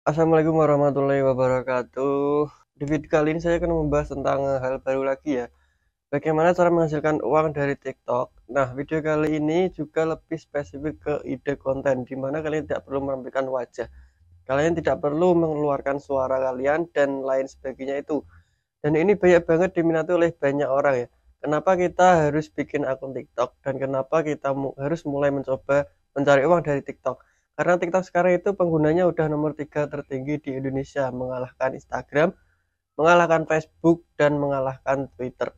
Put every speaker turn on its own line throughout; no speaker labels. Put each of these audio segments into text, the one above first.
Assalamualaikum warahmatullahi wabarakatuh. Di video kali ini saya akan membahas tentang hal baru lagi ya. Bagaimana cara menghasilkan uang dari TikTok. Nah, video kali ini juga lebih spesifik ke ide konten, di mana kalian tidak perlu menampilkan wajah. Kalian tidak perlu mengeluarkan suara kalian dan lain sebagainya itu. Dan ini banyak banget diminati oleh banyak orang ya. Kenapa kita harus bikin akun TikTok dan kenapa kita harus mulai mencoba mencari uang dari TikTok? Karena TikTok sekarang itu penggunanya udah nomor 3 tertinggi di Indonesia, mengalahkan Instagram, mengalahkan Facebook, dan mengalahkan Twitter.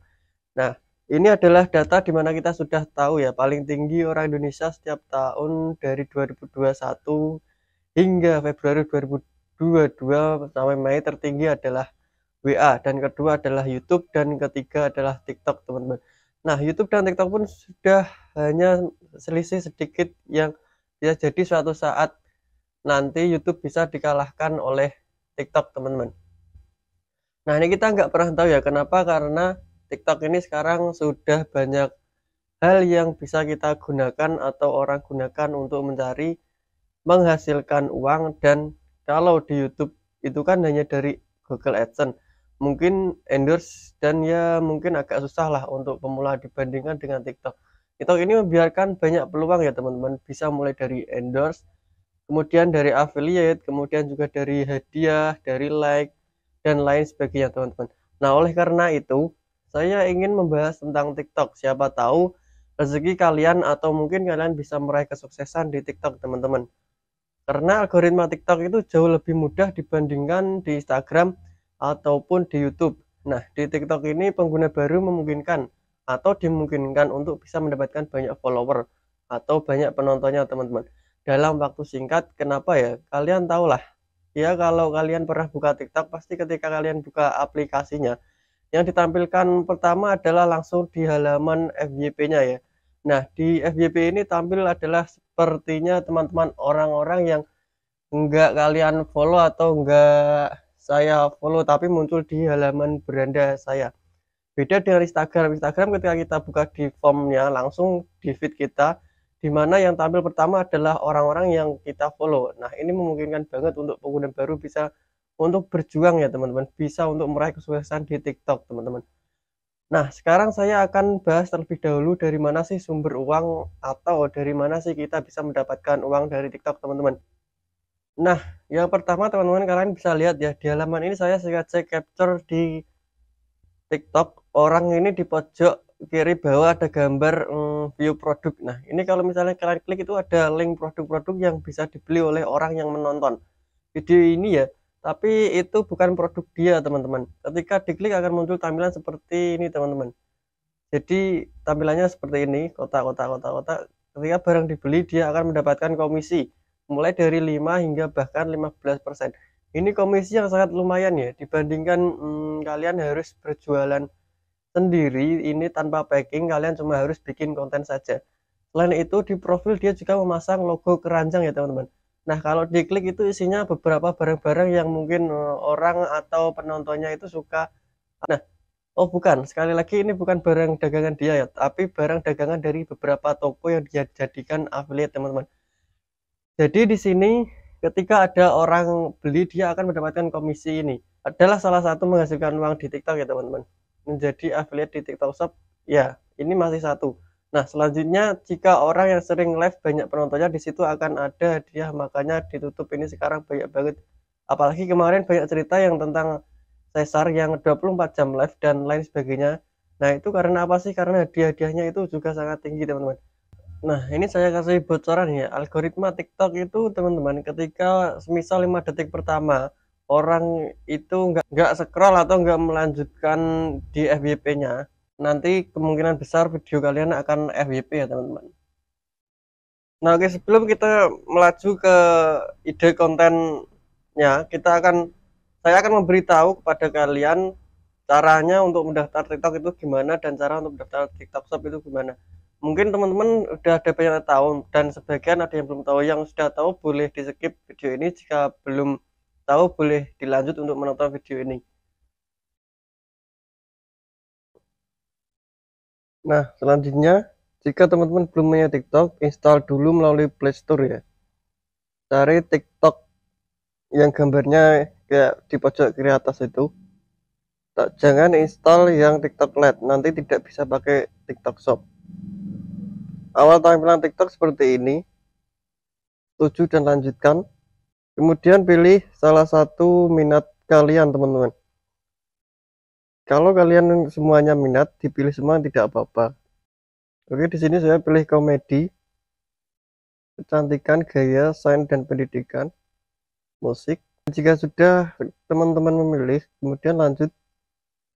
Nah, ini adalah data di mana kita sudah tahu ya, paling tinggi orang Indonesia setiap tahun dari 2021 hingga Februari 2022 sampai Mei tertinggi adalah WA, dan kedua adalah YouTube, dan ketiga adalah TikTok, teman-teman. Nah, YouTube dan TikTok pun sudah hanya selisih sedikit yang bisa jadi suatu saat nanti YouTube bisa dikalahkan oleh TikTok, teman-teman. Nah, ini kita nggak pernah tahu ya kenapa, karena TikTok ini sekarang sudah banyak hal yang bisa kita gunakan atau orang gunakan untuk mencari menghasilkan uang. Dan kalau di YouTube itu kan hanya dari Google AdSense, mungkin endorse, dan ya mungkin agak susah lah untuk pemula dibandingkan dengan TikTok. TikTok ini membiarkan banyak peluang ya teman-teman, bisa mulai dari endorse, kemudian dari affiliate, kemudian juga dari hadiah, dari like, dan lain sebagainya teman-teman. Nah, oleh karena itu saya ingin membahas tentang TikTok. Siapa tahu rezeki kalian atau mungkin kalian bisa meraih kesuksesan di TikTok, teman-teman. Karena algoritma TikTok itu jauh lebih mudah dibandingkan di Instagram ataupun di YouTube. Nah, di TikTok ini pengguna baru memungkinkan atau dimungkinkan untuk bisa mendapatkan banyak follower atau banyak penontonnya, teman-teman, dalam waktu singkat. Kenapa ya? Kalian tahulah. Ya, kalau kalian pernah buka TikTok, pasti ketika kalian buka aplikasinya, yang ditampilkan pertama adalah langsung di halaman FYP-nya ya. Nah, di FYP ini tampil adalah sepertinya teman-teman orang-orang yang enggak kalian follow atau enggak saya follow, tapi muncul di halaman beranda saya. Beda dengan Instagram ketika kita buka di formnya langsung di feed kita, di mana yang tampil pertama adalah orang-orang yang kita follow. Nah, ini memungkinkan banget untuk pengguna baru bisa untuk berjuang ya teman-teman, bisa untuk meraih kesuksesan di TikTok, teman-teman. Nah, sekarang saya akan bahas terlebih dahulu dari mana sih sumber uang atau dari mana sih kita bisa mendapatkan uang dari TikTok, teman-teman. Nah, yang pertama teman-teman, kalian bisa lihat ya di halaman ini saya sengaja capture di TikTok. Orang ini di pojok kiri bawah ada gambar view produk. Nah, ini kalau misalnya kalian klik itu ada link produk-produk yang bisa dibeli oleh orang yang menonton video ini ya. Tapi itu bukan produk dia, teman-teman. Ketika diklik akan muncul tampilan seperti ini, teman-teman. Jadi tampilannya seperti ini, kotak. Ketika barang dibeli dia akan mendapatkan komisi mulai dari 5 hingga bahkan 15%. Ini komisi yang sangat lumayan ya dibandingkan kalian harus berjualan sendiri ini tanpa packing. Kalian cuma harus bikin konten saja. Selain itu di profil dia juga memasang logo keranjang ya teman-teman. Nah, kalau diklik itu isinya beberapa barang-barang yang mungkin orang atau penontonnya itu suka. Nah, oh bukan, sekali lagi ini bukan barang dagangan dia ya, tapi barang dagangan dari beberapa toko yang dia jadikan affiliate, teman-teman. Jadi di sini ketika ada orang beli dia akan mendapatkan komisi. Ini adalah salah satu menghasilkan uang di TikTok ya teman-teman. Menjadi affiliate di TikTok Shop ya, ini masih satu. Nah, selanjutnya jika orang yang sering live banyak penontonnya di situ akan ada hadiah, makanya ditutup ini sekarang banyak banget. Apalagi kemarin banyak cerita yang tentang Cesar yang 24 jam live dan lain sebagainya. Nah, itu karena apa sih? Karena hadiah-hadiahnya itu juga sangat tinggi, teman-teman. Nah, ini saya kasih bocoran ya. Algoritma TikTok itu, teman-teman, ketika semisal 5 detik pertama orang itu nggak scroll atau nggak melanjutkan di FYP-nya, nanti kemungkinan besar video kalian akan FYP ya, teman-teman. Nah, oke, sebelum kita melaju ke ide kontennya, saya akan memberitahu kepada kalian caranya untuk mendaftar TikTok itu gimana, dan cara untuk mendaftar TikTok Shop itu gimana. Mungkin teman-teman udah ada banyak yang tahu, dan sebagian ada yang belum tahu. Yang sudah tahu boleh di skip video ini, jika belum tahu boleh dilanjut untuk menonton video ini. Nah, selanjutnya jika teman-teman belum punya TikTok, install dulu melalui Play Store ya. Cari TikTok yang gambarnya kayak di pojok kiri atas itu. Jangan install yang TikTok Lite, nanti tidak bisa pakai TikTok Shop. Awal tampilan TikTok seperti ini, tuju dan lanjutkan. Kemudian pilih salah satu minat kalian, teman-teman. Kalau kalian semuanya minat, dipilih semua tidak apa-apa. Oke, di sini saya pilih komedi, kecantikan, gaya, sains dan pendidikan, musik. Jika sudah teman-teman memilih, kemudian lanjut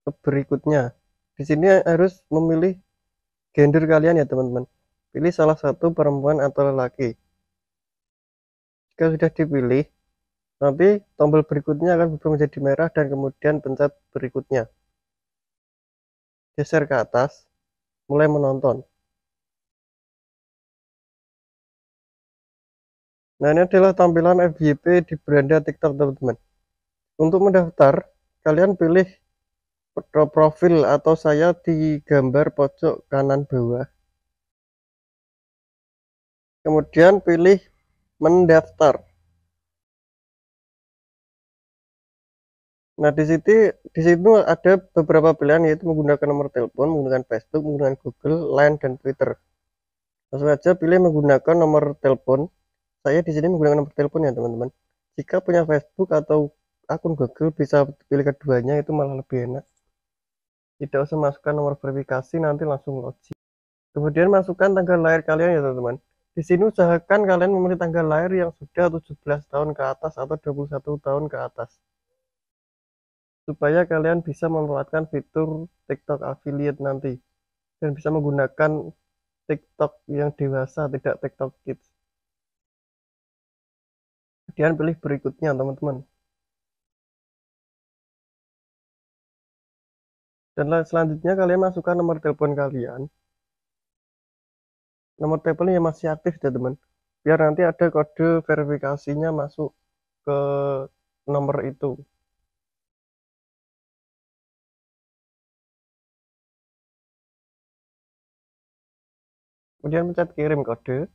ke berikutnya. Di sini harus memilih gender kalian ya, teman-teman. Pilih salah satu perempuan atau lelaki. Jika sudah dipilih, nanti tombol berikutnya akan berubah menjadi merah dan kemudian pencet berikutnya. Geser ke atas, mulai menonton. Nah, ini adalah tampilan FYP di beranda TikTok, teman-teman. Untuk mendaftar, kalian pilih profil atau saya di gambar pojok kanan bawah. Kemudian pilih mendaftar. Nah, di situ ada beberapa pilihan, yaitu menggunakan nomor telepon, menggunakan Facebook, menggunakan Google, Line, dan Twitter. Langsung aja pilih menggunakan nomor telepon. Saya di sini menggunakan nomor telepon ya, teman-teman. Jika punya Facebook atau akun Google, bisa pilih keduanya, itu malah lebih enak. Tidak usah masukkan nomor verifikasi, nanti langsung login. Kemudian masukkan tanggal lahir kalian ya, teman-teman. Di sini usahakan kalian memilih tanggal lahir yang sudah 17 tahun ke atas atau 21 tahun ke atas, supaya kalian bisa memanfaatkan fitur TikTok affiliate nanti dan bisa menggunakan TikTok yang dewasa, tidak TikTok Kids. Kemudian pilih berikutnya, teman-teman. Dan selanjutnya kalian masukkan nomor telepon kalian. Nomor teleponnya yang masih aktif ya, teman. Biar nanti ada kode verifikasinya masuk ke nomor itu. Kemudian pencet kirim kode.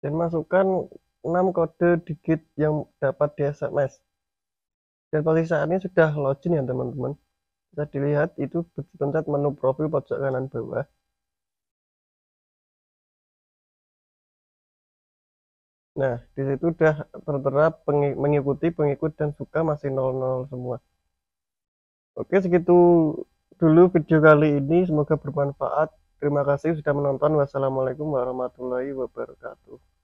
Dan masukkan 6 kode digit yang dapat di SMS. Dan posisi saat ini sudah login ya, teman-teman. Bisa dilihat itu pencet menu profil pojok kanan bawah. Nah, di situ sudah tertera mengikuti, pengikut, dan suka masih 00 semua. Oke, segitu dulu video kali ini. Semoga bermanfaat. Terima kasih sudah menonton. Wassalamualaikum warahmatullahi wabarakatuh.